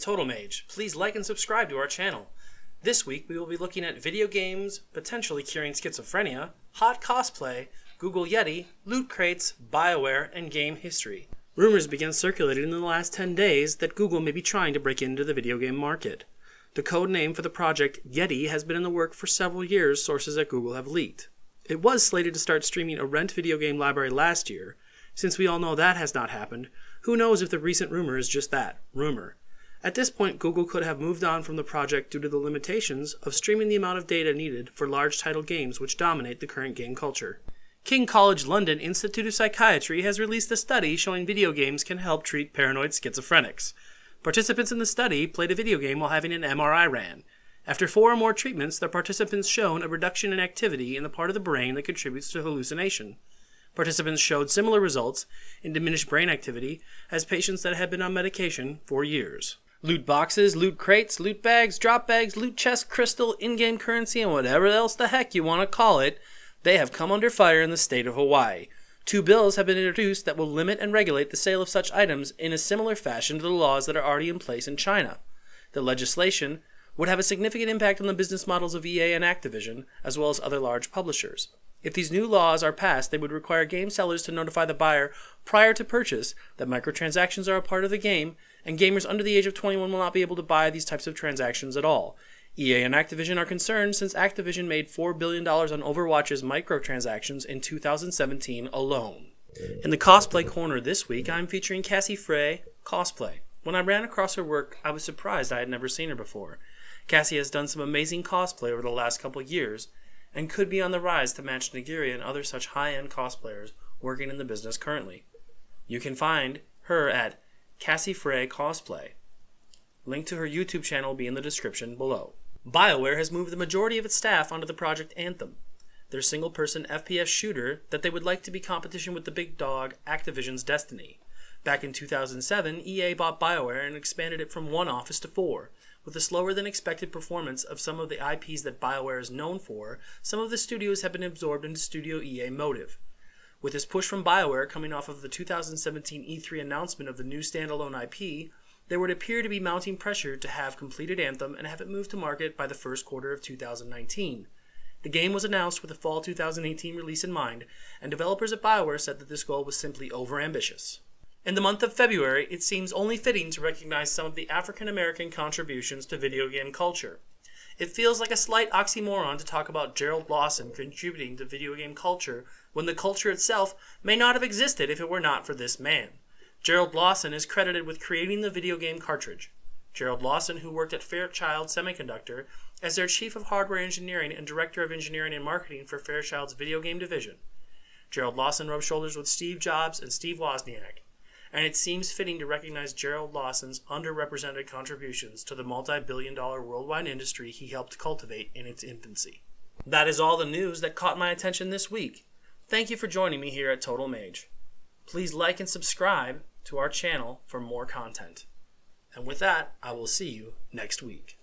with Total Mage. Please like and subscribe to our channel. This week we will be looking at video games potentially curing schizophrenia, hot cosplay, Google Yeti, loot crates, Bioware, and game history. Rumors began circulating in the last 10 days that Google may be trying to break into the video game market. The code name for the project, Yeti, has been in the work for several years, sources at Google have leaked. It was slated to start streaming a rent video game library last year. Since we all know that has not happened, who knows if the recent rumor is just that, rumor. At this point, Google could have moved on from the project due to the limitations of streaming the amount of data needed for large title games which dominate the current game culture. King College London Institute of Psychiatry has released a study showing video games can help treat paranoid schizophrenics. Participants in the study played a video game while having an MRI ran. After 4 or more treatments, the participants shown a reduction in activity in the part of the brain that contributes to hallucination. Participants showed similar results in diminished brain activity as patients that had been on medication for years. Loot boxes, loot crates, loot bags, drop bags, loot chest, crystal, in-game currency, and whatever else the heck you want to call it, they have come under fire in the state of Hawaii. 2 bills have been introduced that will limit and regulate the sale of such items in a similar fashion to the laws that are already in place in China. The legislation would have a significant impact on the business models of EA and Activision, as well as other large publishers. If these new laws are passed, they would require game sellers to notify the buyer prior to purchase that microtransactions are a part of the game, and gamers under the age of 21 will not be able to buy these types of transactions at all. EA and Activision are concerned since Activision made $4 billion on Overwatch's microtransactions in 2017 alone. In the Cosplay Corner this week, I'm featuring Cassie Frey Cosplay. When I ran across her work, I was surprised I had never seen her before. Cassie has done some amazing cosplay over the last couple years, and could be on the rise to match Nagiri and other such high-end cosplayers working in the business currently. You can find her at Cassie Frey Cosplay. Link to her YouTube channel will be in the description below. Bioware has moved the majority of its staff onto the project Anthem, their single-person FPS shooter that they would like to be competition with the big dog Activision's Destiny. Back in 2007, EA bought Bioware and expanded it from 1 office to 4. With the slower-than-expected performance of some of the IPs that Bioware is known for, some of the studios have been absorbed into Studio EA Motive. With this push from Bioware coming off of the 2017 E3 announcement of the new standalone IP, there would appear to be mounting pressure to have completed Anthem and have it moved to market by the first quarter of 2019. The game was announced with a fall 2018 release in mind, and developers at Bioware said that this goal was simply overambitious. In the month of February, it seems only fitting to recognize some of the African-American contributions to video game culture. It feels like a slight oxymoron to talk about Gerald Lawson contributing to video game culture when the culture itself may not have existed if it were not for this man. Gerald Lawson is credited with creating the video game cartridge. Gerald Lawson, who worked at Fairchild Semiconductor as their chief of hardware engineering and director of engineering and marketing for Fairchild's video game division. Gerald Lawson rubbed shoulders with Steve Jobs and Steve Wozniak, and it seems fitting to recognize Gerald Lawson's underrepresented contributions to the multi-billion-dollar worldwide industry he helped cultivate in its infancy. That is all the news that caught my attention this week. Thank you for joining me here at Total Mage. Please like and subscribe to our channel for more content. And with that, I will see you next week.